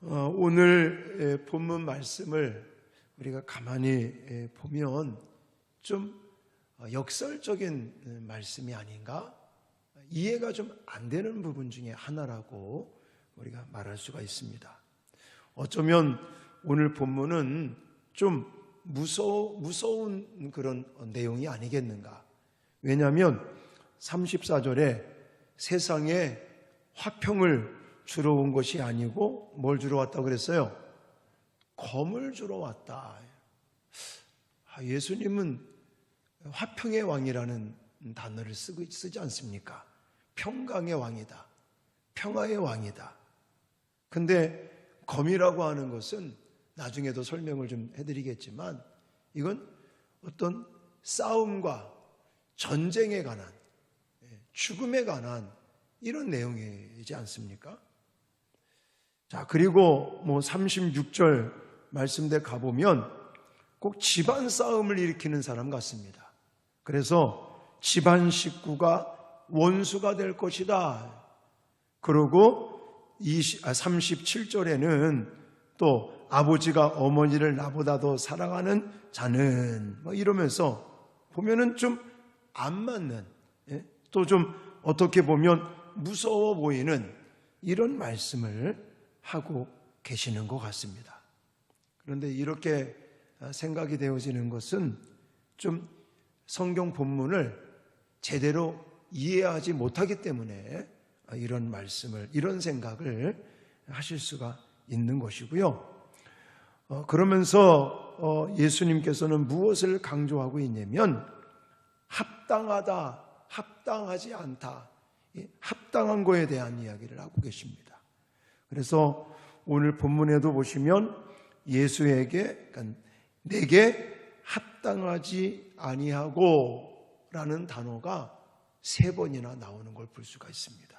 오늘 본문 말씀을 우리가 가만히 보면 좀 역설적인 말씀이 아닌가? 이해가 좀 안 되는 부분 중에 하나라고 우리가 말할 수가 있습니다. 어쩌면 오늘 본문은 좀 무서운 그런 내용이 아니겠는가? 왜냐하면 34절에 세상에 화평을 주러 온 것이 아니고 뭘 주러 왔다고 그랬어요? 검을 주러 왔다. 예수님은 화평의 왕이라는 단어를 쓰지 않습니까? 평강의 왕이다. 평화의 왕이다. 근데 검이라고 하는 것은 나중에도 설명을 좀 해드리겠지만 이건 어떤 싸움과 전쟁에 관한, 죽음에 관한 이런 내용이지 않습니까? 자, 그리고 36절 말씀대 가보면 꼭 집안 싸움을 일으키는 사람 같습니다. 그래서 집안 식구가 원수가 될 것이다. 그리고 37절에는 또 아버지가 어머니를 나보다 더 사랑하는 자는 이러면서 보면은 좀 안 맞는, 또 좀 어떻게 보면 무서워 보이는 이런 말씀을 하고 계시는 것 같습니다. 그런데 이렇게 생각이 되어지는 것은 좀 성경 본문을 제대로 이해하지 못하기 때문에 이런 말씀을, 이런 생각을 하실 수가 있는 것이고요. 그러면서 예수님께서는 무엇을 강조하고 있냐면 합당하다, 합당하지 않다, 합당한 거에 대한 이야기를 하고 계십니다. 그래서 오늘 본문에도 보시면 예수에게, 그러니까 내게 합당하지 아니하고 라는 단어가 3번이나 나오는 걸 볼 수가 있습니다.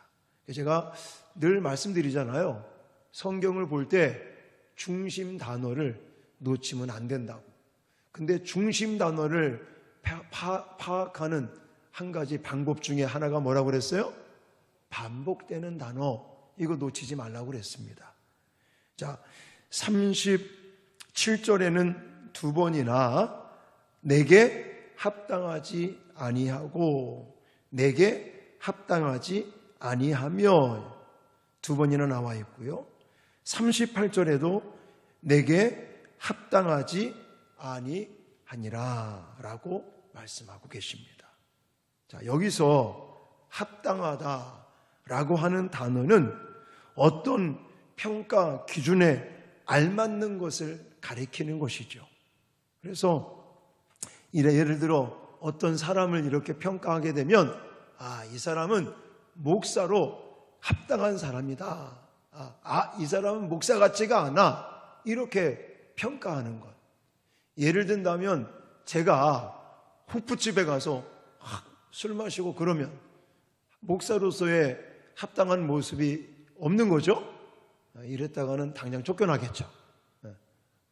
제가 늘 말씀드리잖아요. 성경을 볼 때 중심 단어를 놓치면 안 된다고. 근데 중심 단어를 파악하는 한 가지 방법 중에 하나가 뭐라고 그랬어요? 반복되는 단어, 이거 놓치지 말라고 그랬습니다. 자, 37절에는 2번이나 내게 합당하지 아니하고 내게 합당하지 아니하며 2번이나 나와 있고요. 38절에도 내게 합당하지 아니하니라 라고 말씀하고 계십니다. 자, 여기서 합당하다라고 하는 단어는 어떤 평가 기준에 알맞는 것을 가리키는 것이죠. 그래서 예를 들어 어떤 사람을 이렇게 평가하게 되면 이 사람은 목사로 합당한 사람이다. 이 사람은 목사 같지가 않아. 이렇게 평가하는 것. 예를 든다면 제가 호프집에 가서 술 마시고 그러면 목사로서의 합당한 모습이 없는 거죠. 이랬다가는 당장 쫓겨나겠죠.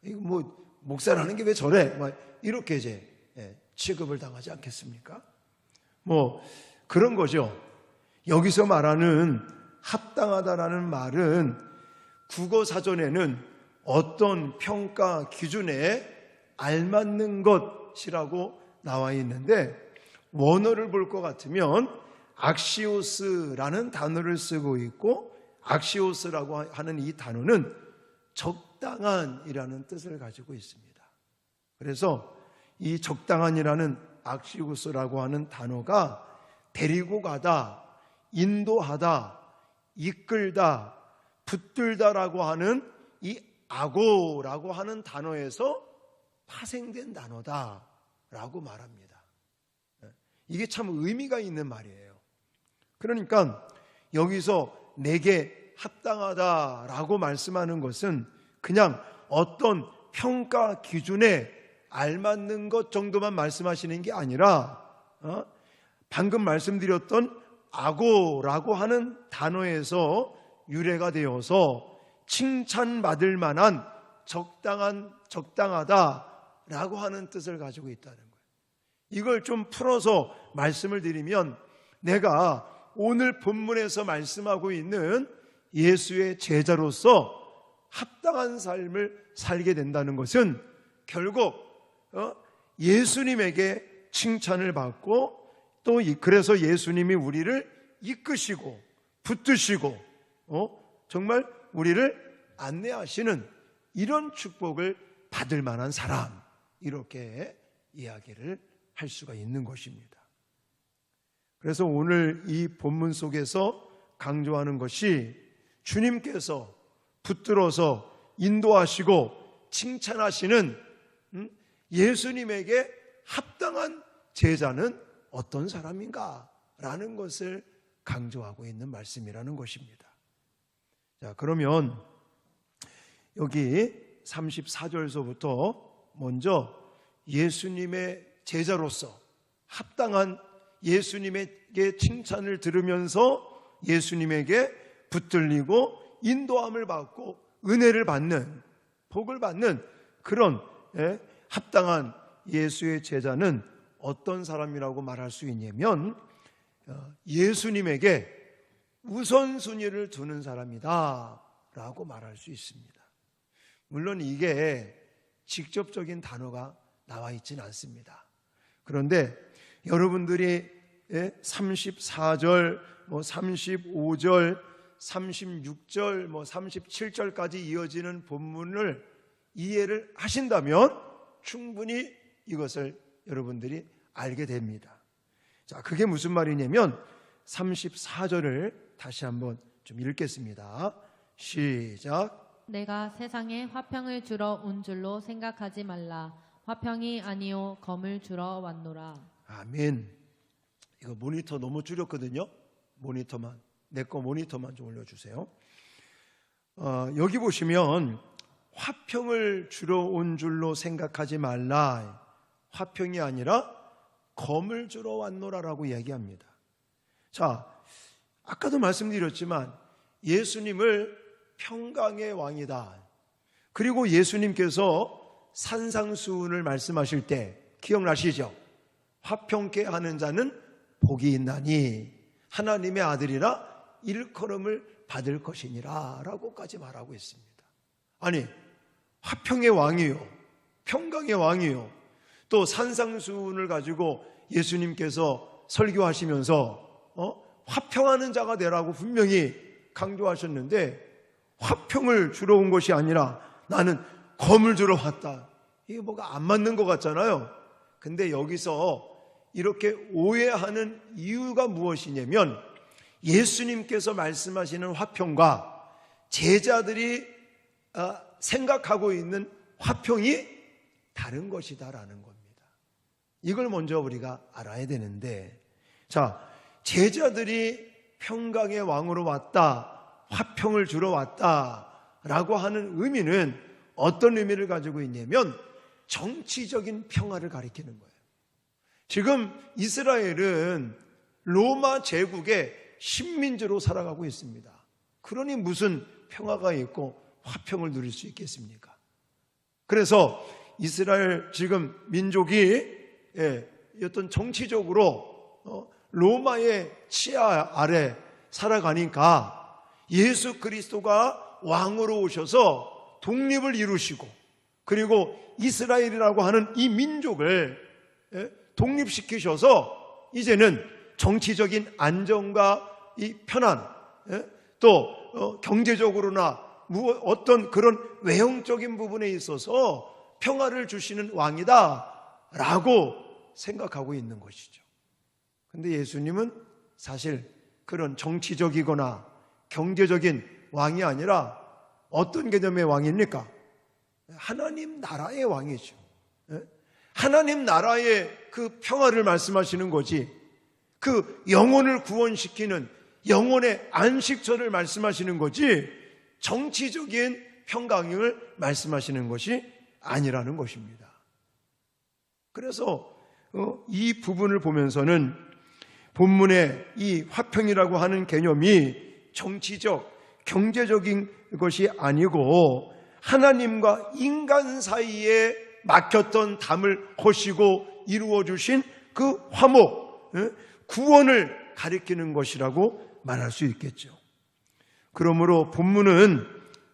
이거 목사라는 게 왜 저래? 이렇게 이제 취급을 당하지 않겠습니까? 그런 거죠. 여기서 말하는 합당하다라는 말은 국어 사전에는 어떤 평가 기준에 알맞는 것이라고 나와 있는데 원어를 볼 것 같으면 악시오스라는 단어를 쓰고 있고 악시오스라고 하는 이 단어는 적당한이라는 뜻을 가지고 있습니다. 그래서 이 적당한이라는 악시오스라고 하는 단어가 데리고 가다, 인도하다, 이끌다, 붙들다라고 하는 이 악오라고 하는 단어에서 파생된 단어다라고 말합니다. 이게 참 의미가 있는 말이에요. 그러니까 여기서 내게 합당하다라고 말씀하는 것은 그냥 어떤 평가 기준에 알맞는 것 정도만 말씀하시는 게 아니라 방금 말씀드렸던 악오라고 하는 단어에서 유래가 되어서 칭찬받을 만한 적당하다라고 하는 뜻을 가지고 있다는 거예요. 이걸 좀 풀어서 말씀을 드리면 내가 오늘 본문에서 말씀하고 있는 예수의 제자로서 합당한 삶을 살게 된다는 것은 결국 예수님에게 칭찬을 받고 또 그래서 예수님이 우리를 이끄시고 붙드시고 정말 우리를 안내하시는 이런 축복을 받을 만한 사람, 이렇게 이야기를 할 수가 있는 것입니다. 그래서 오늘 이 본문 속에서 강조하는 것이 주님께서 붙들어서 인도하시고 칭찬하시는 예수님에게 합당한 제자는 어떤 사람인가 라는 것을 강조하고 있는 말씀이라는 것입니다. 자, 그러면 여기 34절서부터 먼저 예수님의 제자로서 합당한 예수님에게 칭찬을 들으면서 예수님에게 붙들리고 인도함을 받고 은혜를 받는, 복을 받는 그런 합당한 예수의 제자는 어떤 사람이라고 말할 수 있냐면 예수님에게 우선순위를 두는 사람이다 라고 말할 수 있습니다. 물론 이게 직접적인 단어가 나와 있지는 않습니다. 그런데 여러분들이 34절, 35절, 36절, 37절까지 이어지는 본문을 이해를 하신다면 충분히 이것을 여러분들이 알게 됩니다. 자, 그게 무슨 말이냐면 34절을 다시 한번 좀 읽겠습니다. 시작. 내가 세상에 화평을 주러 온 줄로 생각하지 말라. 화평이 아니요 검을 주러 왔노라. 아멘. 이거 모니터 너무 줄였거든요. 모니터만, 내 거 모니터만 좀 올려주세요. 여기 보시면 화평을 주러 온 줄로 생각하지 말라. 화평이 아니라 검을 주러 왔노라라고 이야기합니다. 자, 아까도 말씀드렸지만 예수님을 평강의 왕이다. 그리고 예수님께서 산상수훈을 말씀하실 때 기억나시죠? 화평케 하는 자는 복이 있나니 하나님의 아들이라 일컬음을 받을 것이니라 라고까지 말하고 있습니다. 아니, 화평의 왕이요, 평강의 왕이요, 또 산상수훈을 가지고 예수님께서 설교하시면서 화평하는 자가 되라고 분명히 강조하셨는데 화평을 주러 온 것이 아니라 나는 검을 주러 왔다. 이게 뭐가 안 맞는 것 같잖아요. 근데 여기서 이렇게 오해하는 이유가 무엇이냐면 예수님께서 말씀하시는 화평과 제자들이 생각하고 있는 화평이 다른 것이다라는 겁니다. 이걸 먼저 우리가 알아야 되는데, 자, 제자들이 평강의 왕으로 왔다, 화평을 주러 왔다라고 하는 의미는 어떤 의미를 가지고 있냐면 정치적인 평화를 가리키는 거예요. 지금 이스라엘은 로마 제국의 식민지로 살아가고 있습니다. 그러니 무슨 평화가 있고 화평을 누릴 수 있겠습니까? 그래서 이스라엘 지금 민족이 어떤 정치적으로 로마의 치하 아래 살아가니까 예수 그리스도가 왕으로 오셔서 독립을 이루시고 그리고 이스라엘이라고 하는 이 민족을 독립시키셔서 이제는 정치적인 안정과 이 편안, 또 경제적으로나 어떤 그런 외형적인 부분에 있어서 평화를 주시는 왕이다 라고 생각하고 있는 것이죠. 그런데 예수님은 사실 그런 정치적이거나 경제적인 왕이 아니라 어떤 개념의 왕입니까? 하나님 나라의 왕이죠. 하나님 나라의 그 평화를 말씀하시는 거지, 그 영혼을 구원시키는 영혼의 안식처를 말씀하시는 거지 정치적인 평강을 말씀하시는 것이 아니라는 것입니다. 그래서 이 부분을 보면서는 본문의 이 화평이라고 하는 개념이 정치적, 경제적인 것이 아니고 하나님과 인간 사이에 막혔던 담을 허시고 이루어 주신 그 화목, 구원을 가리키는 것이라고 말할 수 있겠죠. 그러므로 본문은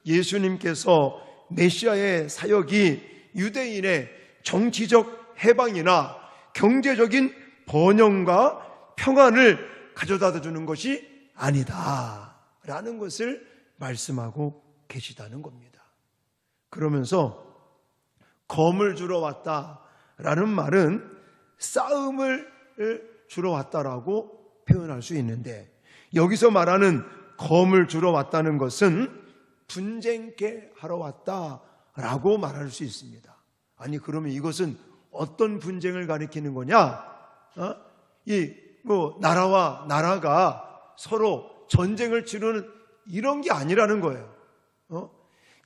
예수님께서 메시아의 사역이 유대인의 정치적 해방이나 경제적인 번영과 평안을 가져다 주는 것이 아니다라는 것을 말씀하고 계시다는 겁니다. 그러면서 검을 주러 왔다라는 말은 싸움을 주러 왔다라고 표현할 수 있는데, 여기서 말하는 검을 주러 왔다는 것은 분쟁케 하러 왔다라고 말할 수 있습니다. 아니, 그러면 이것은 어떤 분쟁을 가리키는 거냐? 나라와 나라가 서로 전쟁을 치르는 이런 게 아니라는 거예요.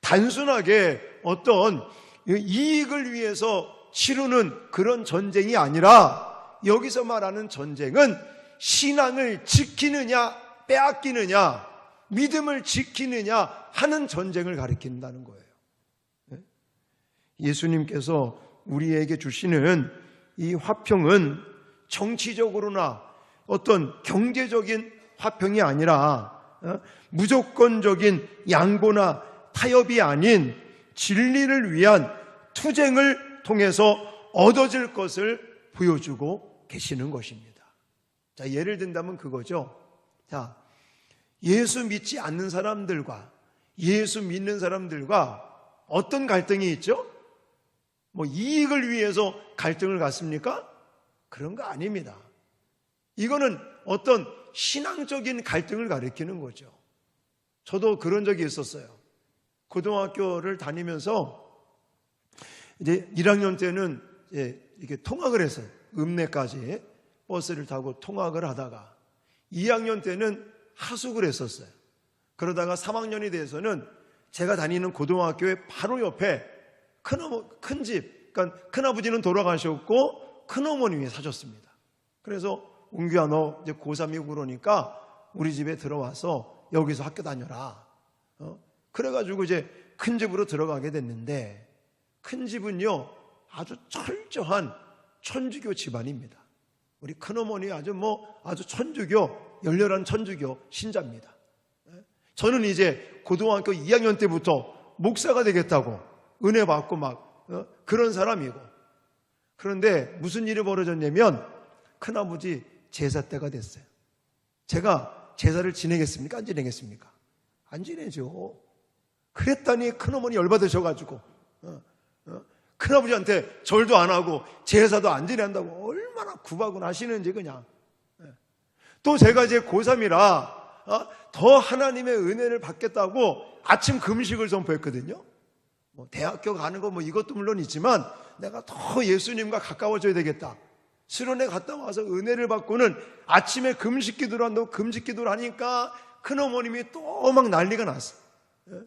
단순하게 어떤 이익을 위해서 치르는 그런 전쟁이 아니라, 여기서 말하는 전쟁은 신앙을 지키느냐 빼앗기느냐, 믿음을 지키느냐 하는 전쟁을 가리킨다는 거예요. 예수님께서 우리에게 주시는 이 화평은 정치적으로나 어떤 경제적인 화평이 아니라 무조건적인 양보나 타협이 아닌 진리를 위한 투쟁을 통해서 얻어질 것을 보여주고 계시는 것입니다. 자, 예를 든다면 그거죠. 자, 예수 믿지 않는 사람들과 예수 믿는 사람들과 어떤 갈등이 있죠? 이익을 위해서 갈등을 갖습니까? 그런 거 아닙니다. 이거는 어떤 신앙적인 갈등을 가리키는 거죠. 저도 그런 적이 있었어요. 고등학교를 다니면서 이제 1학년 때는 이렇게 통학을 했어요. 읍내까지 버스를 타고 통학을 하다가 2학년 때는 하숙을 했었어요. 그러다가 3학년이 돼서는 제가 다니는 고등학교의 바로 옆에 큰 집, 그러니까 큰아버지는 돌아가셨고 큰어머님이 사셨습니다. 그래서 웅규야, 너 이제 고3이고 그러니까 우리 집에 들어와서 여기서 학교 다녀라. 그래가지고 이제 큰 집으로 들어가게 됐는데, 큰 집은요 아주 철저한 천주교 집안입니다. 우리 큰어머니 아주 천주교, 열렬한 천주교 신자입니다. 저는 이제 고등학교 2학년 때부터 목사가 되겠다고 은혜 받고 그런 사람이고, 그런데 무슨 일이 벌어졌냐면 큰아버지 제사 때가 됐어요. 제가 제사를 지내겠습니까? 안 지내겠습니까? 안 지내죠. 그랬더니 큰어머니 열받으셔가지고 큰아버지한테 절도 안 하고 제사도 안 지낸다고 얼마나 구박을 하시는지 그냥. 또 제가 이제 고3이라 더 하나님의 은혜를 받겠다고 아침 금식을 선포했거든요. 대학교 가는 거 이것도 물론 있지만 내가 더 예수님과 가까워져야 되겠다. 수련회 갔다 와서 은혜를 받고는 아침에 금식 기도를 한다고 금식 기도를 하니까 큰어머님이 또 막 난리가 났어요.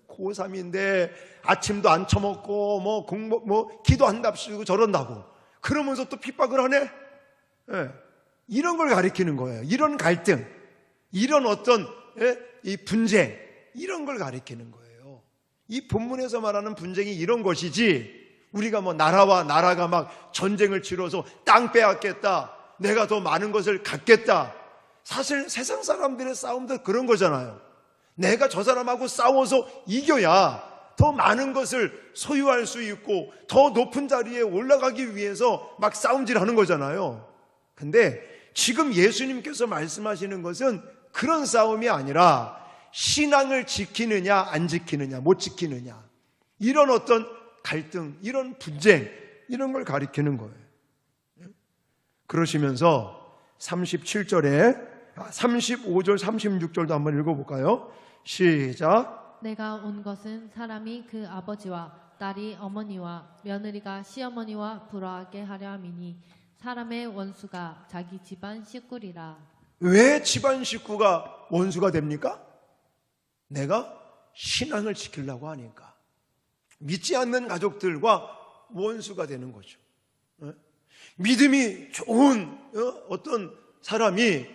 고3인데 아침도 안 처먹고 기도한답시고 저런다고 그러면서 또 핍박을 하네. 이런 걸 가리키는 거예요. 이런 갈등, 이런 어떤 이 분쟁, 이런 걸 가리키는 거예요. 이 본문에서 말하는 분쟁이 이런 것이지, 우리가 나라와 나라가 막 전쟁을 치러서 땅 빼앗겠다, 내가 더 많은 것을 갖겠다. 사실 세상 사람들의 싸움도 그런 거잖아요. 내가 저 사람하고 싸워서 이겨야 더 많은 것을 소유할 수 있고 더 높은 자리에 올라가기 위해서 막 싸움질하는 거잖아요. 근데 지금 예수님께서 말씀하시는 것은 그런 싸움이 아니라 신앙을 지키느냐 안 지키느냐, 못 지키느냐, 이런 어떤 갈등, 이런 분쟁, 이런 걸 가리키는 거예요. 그러시면서 37절에 35절 36절도 한번 읽어볼까요? 시작. 내가 온 것은 사람이 그 아버지와 딸이 어머니와 며느리가 시어머니와 불화하게 하려 함이니 사람의 원수가 자기 집안 식구리라. 왜 집안 식구가 원수가 됩니까? 내가 신앙을 지키려고 하니까. 믿지 않는 가족들과 원수가 되는 거죠. 믿음이 좋은 어떤 사람이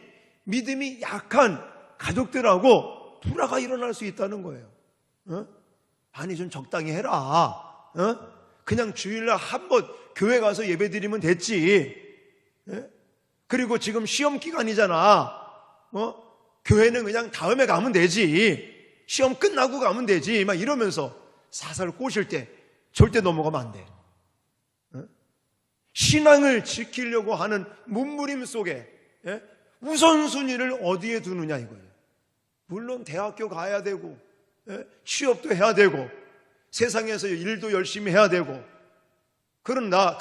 믿음이 약한 가족들하고 불화가 일어날 수 있다는 거예요. 아니 좀 적당히 해라. 그냥 주일날 한번 교회 가서 예배 드리면 됐지. 그리고 지금 시험 기간이잖아. 교회는 그냥 다음에 가면 되지. 시험 끝나고 가면 되지 막 이러면서 사살 꼬실 때 절대 넘어가면 안 돼. 신앙을 지키려고 하는 몸부림 속에 우선순위를 어디에 두느냐 이거예요. 물론 대학교 가야 되고 취업도 해야 되고 세상에서 일도 열심히 해야 되고 그러나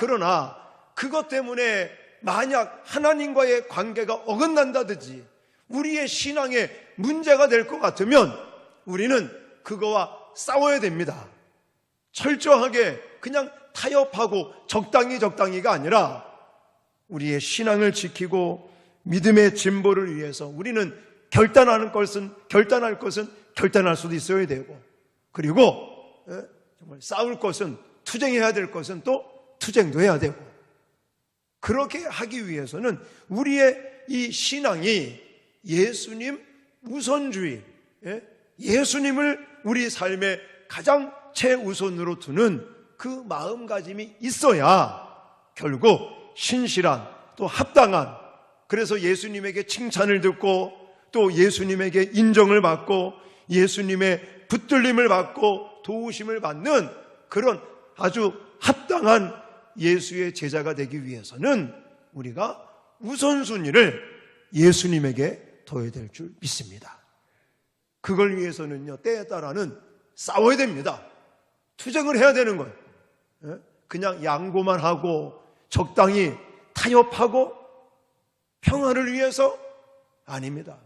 그것 때문에 만약 하나님과의 관계가 어긋난다든지 우리의 신앙에 문제가 될 것 같으면 우리는 그거와 싸워야 됩니다. 철저하게 그냥 타협하고 적당히가 아니라 우리의 신앙을 지키고 믿음의 진보를 위해서 우리는 결단할 것은 결단할 수도 있어야 되고, 그리고 정말 싸울 것은, 투쟁해야 될 것은 또 투쟁도 해야 되고, 그렇게 하기 위해서는 우리의 이 신앙이 예수님 우선주의, 예수님을 우리 삶의 가장 최우선으로 두는 그 마음가짐이 있어야 결국 신실한, 또 합당한, 그래서 예수님에게 칭찬을 듣고 또 예수님에게 인정을 받고 예수님의 붙들림을 받고 도우심을 받는 그런 아주 합당한 예수의 제자가 되기 위해서는 우리가 우선순위를 예수님에게 둬야 될 줄 믿습니다. 그걸 위해서는요, 때에 따라는 싸워야 됩니다. 투쟁을 해야 되는 거예요. 그냥 양보만 하고 적당히 타협하고 평화를 위해서 아닙니다.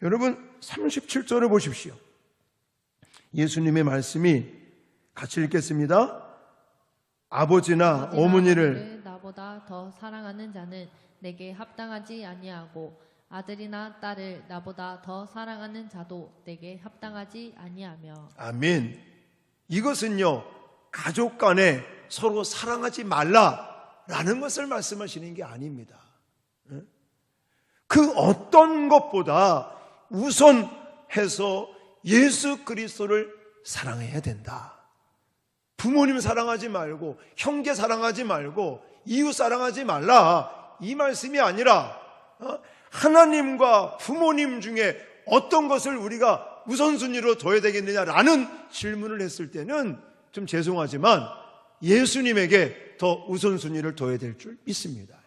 여러분 37절을 보십시오. 예수님의 말씀이 같이 읽겠습니다. 아버지나 어머니를 나보다 더 사랑하는 자는 내게 합당하지 아니하고 아들이나 딸을 나보다 더 사랑하는 자도 내게 합당하지 아니하며. 아멘. 이것은요, 가족 간에 서로 사랑하지 말라라는 것을 말씀하시는 게 아닙니다. 그 어떤 것보다 우선해서 예수 그리스도를 사랑해야 된다. 부모님 사랑하지 말고 형제 사랑하지 말고 이웃 사랑하지 말라, 이 말씀이 아니라 하나님과 부모님 중에 어떤 것을 우리가 우선순위로 둬야 되겠느냐라는 질문을 했을 때는 좀 죄송하지만 예수님에게 더 우선순위를 둬야 될 줄 믿습니다.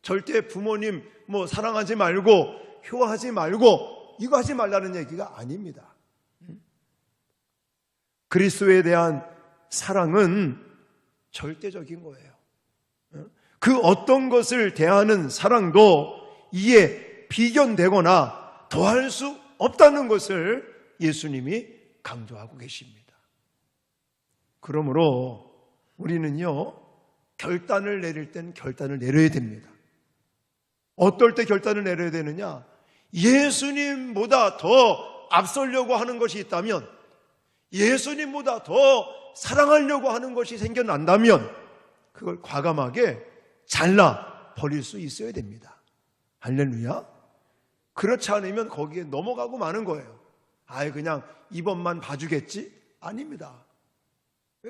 절대 부모님 사랑하지 말고 효하지 말고 이거 하지 말라는 얘기가 아닙니다. 그리스도에 대한 사랑은 절대적인 거예요. 그 어떤 것을 대하는 사랑도 이에 비견되거나 더할 수 없다는 것을 예수님이 강조하고 계십니다. 그러므로 우리는요, 결단을 내릴 땐 결단을 내려야 됩니다. 어떨 때 결단을 내려야 되느냐? 예수님보다 더 앞서려고 하는 것이 있다면, 예수님보다 더 사랑하려고 하는 것이 생겨난다면 그걸 과감하게 잘라 버릴 수 있어야 됩니다. 할렐루야. 그렇지 않으면 거기에 넘어가고 마는 거예요. 그냥 이번만 봐주겠지? 아닙니다.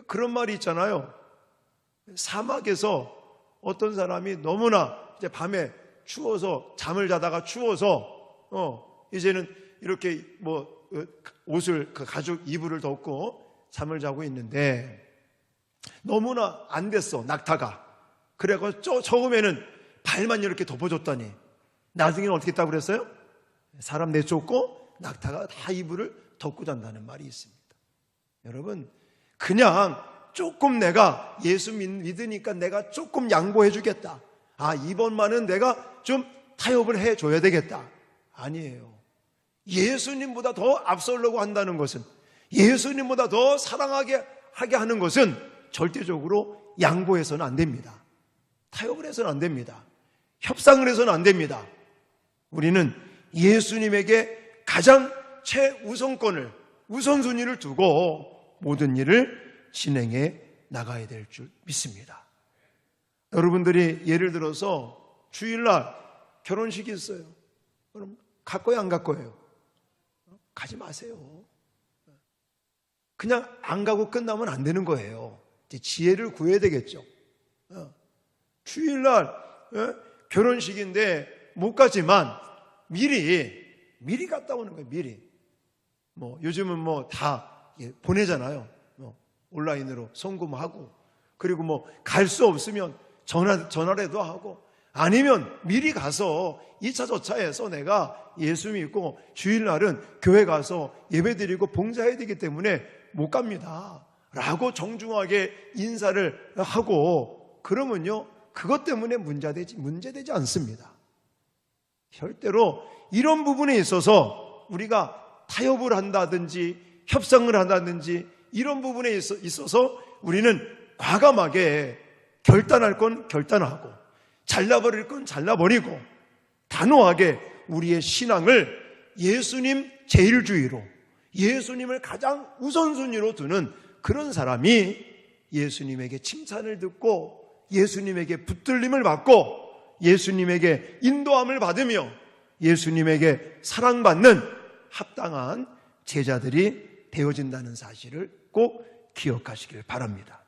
그런 말이 있잖아요. 사막에서 어떤 사람이 너무나 이제 밤에 추워서 잠을 자다가 추워서 이제는 이렇게 옷을 가죽 이불을 덮고 잠을 자고 있는데 너무나 안 됐어, 낙타가. 그래서 처음에는 발만 이렇게 덮어줬더니 나중에는 어떻게 했다고 그랬어요? 사람 내쫓고 낙타가 다 이불을 덮고 잔다는 말이 있습니다. 여러분, 그냥 조금 내가 예수 믿으니까 내가 조금 양보해 주겠다, 이번만은 내가 좀 타협을 해줘야 되겠다, 아니에요. 예수님보다 더 앞서려고 한다는 것은, 예수님보다 더 사랑하게 하게 하는 것은 절대적으로 양보해서는 안 됩니다. 타협을 해서는 안 됩니다. 협상을 해서는 안 됩니다. 우리는 예수님에게 가장 최우선권을, 우선순위를 두고 모든 일을 진행해 나가야 될 줄 믿습니다. 여러분들이 예를 들어서 주일날 결혼식이 있어요. 그럼 갈 거예요, 안 갈 거예요? 가지 마세요. 그냥 안 가고 끝나면 안 되는 거예요. 이제 지혜를 구해야 되겠죠. 주일날 결혼식인데 못 가지만 미리 갔다 오는 거예요. 미리. 요즘은 다 보내잖아요. 온라인으로 송금하고, 그리고 갈 수 없으면 전화라도 하고, 아니면 미리 가서 2차 저차해서 내가 예수 믿고 주일날은 교회 가서 예배드리고 봉사해야 되기 때문에 못 갑니다 라고 정중하게 인사를 하고 그러면요, 그것 때문에 문제되지 않습니다. 절대로 이런 부분에 있어서 우리가 타협을 한다든지 협상을 한다든지 이런 부분에 있어서 우리는 과감하게 결단할 건 결단하고 잘라버릴 건 잘라버리고 단호하게 우리의 신앙을 예수님 제일주의로, 예수님을 가장 우선순위로 두는 그런 사람이 예수님에게 칭찬을 듣고 예수님에게 붙들림을 받고 예수님에게 인도함을 받으며 예수님에게 사랑받는 합당한 제자들이 되어진다는 사실을 꼭 기억하시길 바랍니다.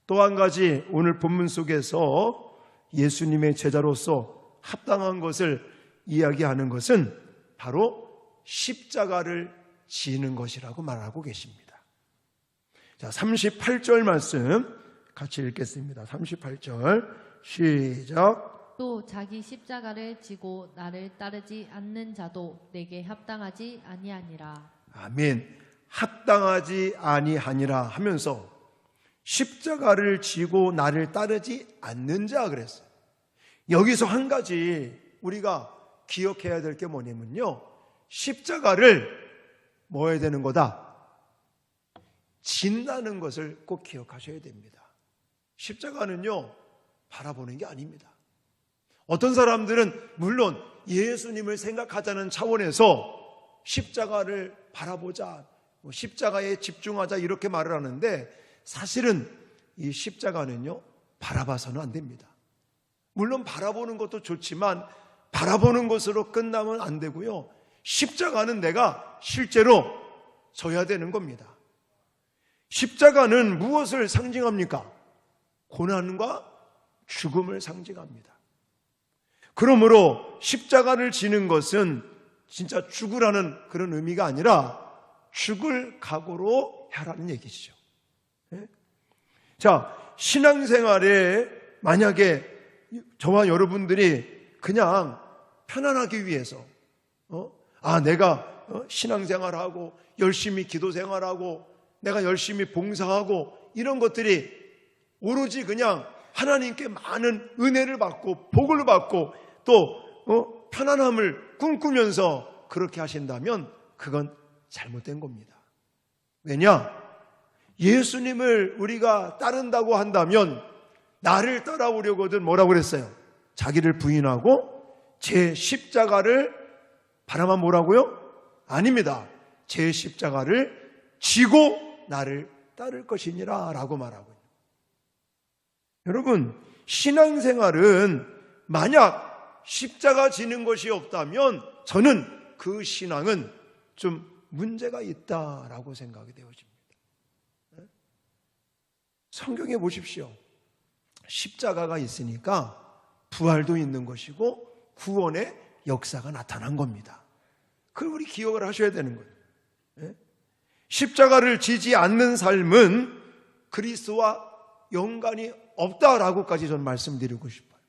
또 한 가지 오늘 본문 속에서 예수님의 제자로서 합당한 것을 이야기하는 것은 바로 십자가를 지는 것이라고 말하고 계십니다. 자, 38절 말씀 같이 읽겠습니다. 38절 시작. 또 자기 십자가를 지고 나를 따르지 않는 자도 내게 합당하지 아니하니라. 아멘. 합당하지 아니하니라 하면서 십자가를 지고 나를 따르지 않는 자 그랬어요. 여기서 한 가지 우리가 기억해야 될 게 뭐냐면요, 십자가를 뭐 해야 되는 거다? 진다는 것을 꼭 기억하셔야 됩니다. 십자가는요, 바라보는 게 아닙니다. 어떤 사람들은 물론 예수님을 생각하자는 차원에서 십자가를 바라보자, 십자가에 집중하자 이렇게 말을 하는데 사실은 이 십자가는요, 바라봐서는 안 됩니다. 물론 바라보는 것도 좋지만 바라보는 것으로 끝나면 안 되고요, 십자가는 내가 실제로 져야 되는 겁니다. 십자가는 무엇을 상징합니까? 고난과 죽음을 상징합니다. 그러므로 십자가를 지는 것은 진짜 죽으라는 그런 의미가 아니라 죽을 각오로 하라는 얘기죠. 자, 신앙생활에 만약에 저와 여러분들이 그냥 편안하기 위해서 내가 신앙생활하고 열심히 기도생활하고 내가 열심히 봉사하고 이런 것들이 오로지 그냥 하나님께 많은 은혜를 받고 복을 받고 또 편안함을 꿈꾸면서 그렇게 하신다면 그건 잘못된 겁니다. 왜냐? 예수님을 우리가 따른다고 한다면 나를 따라오려거든 뭐라고 그랬어요? 자기를 부인하고 제 십자가를 바라만 뭐라고요? 아닙니다. 제 십자가를 지고 나를 따를 것이니라 라고 말하고. 여러분, 신앙생활은 만약 십자가 지는 것이 없다면 저는 그 신앙은 좀 문제가 있다라고 생각이 되어집니다. 성경에 보십시오. 십자가가 있으니까 부활도 있는 것이고 구원의 역사가 나타난 겁니다. 그걸 우리 기억을 하셔야 되는 거예요. 십자가를 지지 않는 삶은 그리스도와 연관이 없다라고까지 저는 말씀드리고 싶어요.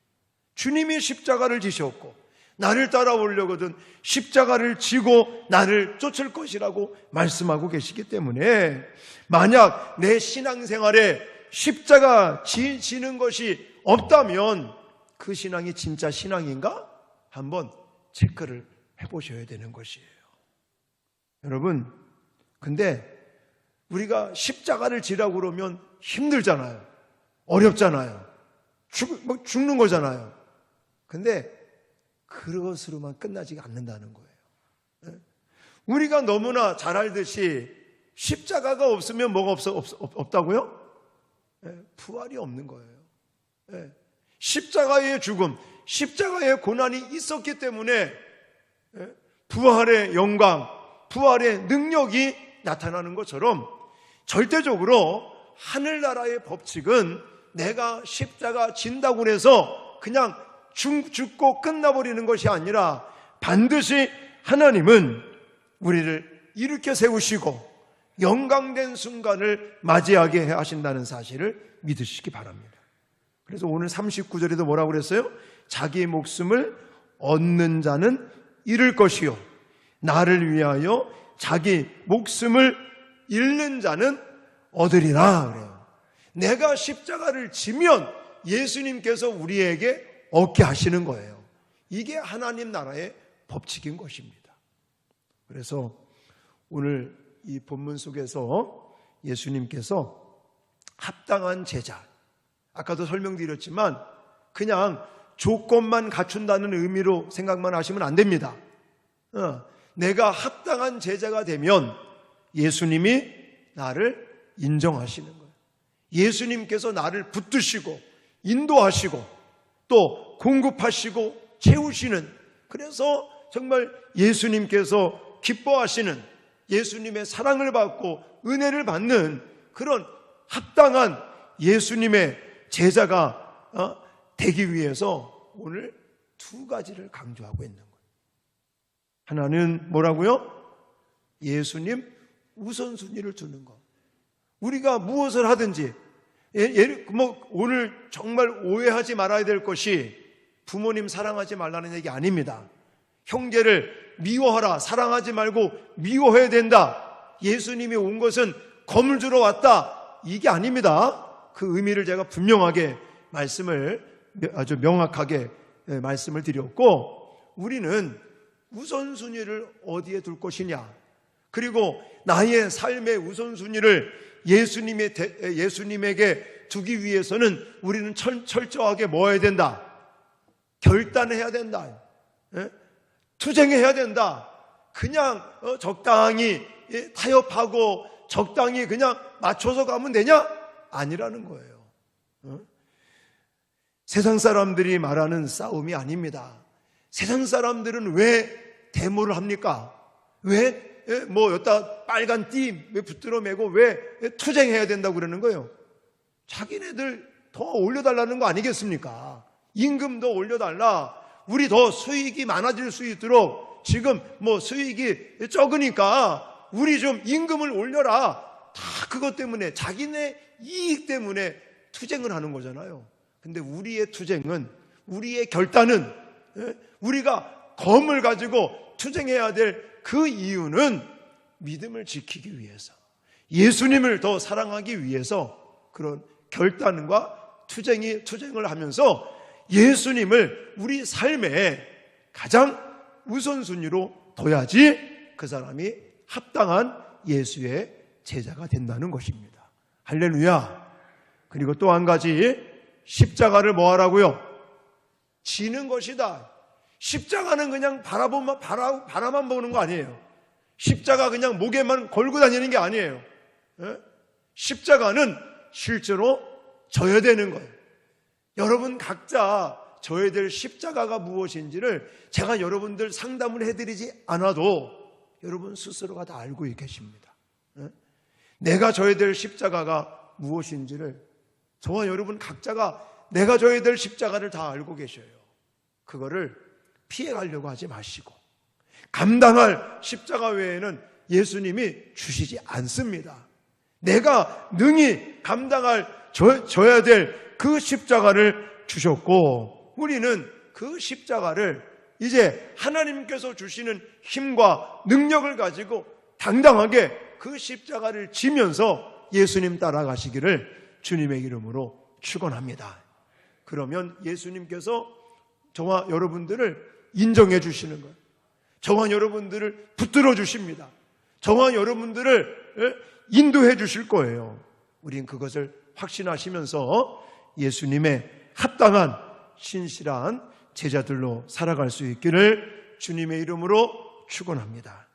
주님이 십자가를 지셨고 나를 따라오려거든 십자가를 지고 나를 쫓을 것이라고 말씀하고 계시기 때문에 만약 내 신앙생활에 십자가 지는 것이 없다면 그 신앙이 진짜 신앙인가? 한번 체크를 해보셔야 되는 것이에요. 여러분, 근데 우리가 십자가를 지라고 그러면 힘들잖아요. 어렵잖아요. 죽는 거잖아요. 근데 그것으로만 끝나지 않는다는 거예요. 우리가 너무나 잘 알듯이 십자가가 없으면 뭐가 없다고요? 부활이 없는 거예요. 십자가의 죽음, 십자가의 고난이 있었기 때문에 부활의 영광, 부활의 능력이 나타나는 것처럼 절대적으로 하늘나라의 법칙은 내가 십자가 진다고 해서 그냥 죽고 끝나버리는 것이 아니라 반드시 하나님은 우리를 일으켜 세우시고 영광된 순간을 맞이하게 하신다는 사실을 믿으시기 바랍니다. 그래서 오늘 39절에도 뭐라고 그랬어요? 자기의 목숨을 얻는 자는 잃을 것이요 나를 위하여 자기 목숨을 잃는 자는 얻으리라 그래요. 내가 십자가를 지면 예수님께서 우리에게 얻게 하시는 거예요. 이게 하나님 나라의 법칙인 것입니다. 그래서 오늘 이 본문 속에서 예수님께서 합당한 제자, 아까도 설명드렸지만 그냥 조건만 갖춘다는 의미로 생각만 하시면 안 됩니다. 내가 합당한 제자가 되면 예수님이 나를 인정하시는 거예요. 예수님께서 나를 붙드시고 인도하시고 또 공급하시고 채우시는, 그래서 정말 예수님께서 기뻐하시는, 예수님의 사랑을 받고 은혜를 받는 그런 합당한 예수님의 제자가 되기 위해서 오늘 두 가지를 강조하고 있는 거예요. 하나는 뭐라고요? 예수님 우선순위를 두는 것. 우리가 무엇을 하든지 오늘 정말 오해하지 말아야 될 것이 부모님 사랑하지 말라는 얘기 아닙니다. 형제를 미워하라, 사랑하지 말고 미워해야 된다. 예수님이 온 것은 검을 주러 왔다, 이게 아닙니다. 그 의미를 제가 분명하게 아주 명확하게 말씀을 드렸고, 우리는 우선순위를 어디에 둘 것이냐, 그리고 나의 삶의 우선순위를 예수님에게 두기 위해서는 우리는 철저하게 뭐 해야 된다? 결단해야 된다. 투쟁해야 된다. 그냥 적당히 타협하고 적당히 그냥 맞춰서 가면 되냐? 아니라는 거예요. 세상 사람들이 말하는 싸움이 아닙니다. 세상 사람들은 왜 데모를 합니까? 왜 여기다 빨간 띠 왜 붙들어 매고 왜 투쟁해야 된다고 그러는 거예요? 자기네들 더 올려달라는 거 아니겠습니까? 임금 더 올려달라. 우리 더 수익이 많아질 수 있도록 지금 수익이 적으니까 우리 좀 임금을 올려라. 다 그것 때문에, 자기네 이익 때문에 투쟁을 하는 거잖아요. 근데 우리의 투쟁은, 우리의 결단은, 우리가 검을 가지고 투쟁해야 될 그 이유는 믿음을 지키기 위해서, 예수님을 더 사랑하기 위해서 그런 결단과 투쟁을 하면서 예수님을 우리 삶에 가장 우선순위로 둬야지 그 사람이 합당한 예수의 제자가 된다는 것입니다. 할렐루야. 그리고 또 한 가지, 십자가를 뭐 하라고요? 지는 것이다. 십자가는 그냥 바라만 보는 거 아니에요. 십자가 그냥 목에만 걸고 다니는 게 아니에요. 십자가는 실제로 져야 되는 거예요. 여러분 각자 져야 될 십자가가 무엇인지를 제가 여러분들 상담을 해드리지 않아도 여러분 스스로가 다 알고 계십니다. 내가 져야 될 십자가가 무엇인지를 저와 여러분 각자가 내가 져야 될 십자가를 다 알고 계셔요. 그거를 피해가려고 하지 마시고, 감당할 십자가 외에는 예수님이 주시지 않습니다. 내가 능히 져야 될 그 십자가를 주셨고, 우리는 그 십자가를 이제 하나님께서 주시는 힘과 능력을 가지고 당당하게 그 십자가를 지면서 예수님 따라가시기를 주님의 이름으로 축원합니다. 그러면 예수님께서 저와 여러분들을 인정해 주시는 거예요. 저와 여러분들을 붙들어 주십니다. 저와 여러분들을 인도해 주실 거예요. 우린 그것을 확신하시면서 예수님의 합당한 신실한 제자들로 살아갈 수 있기를 주님의 이름으로 축원합니다.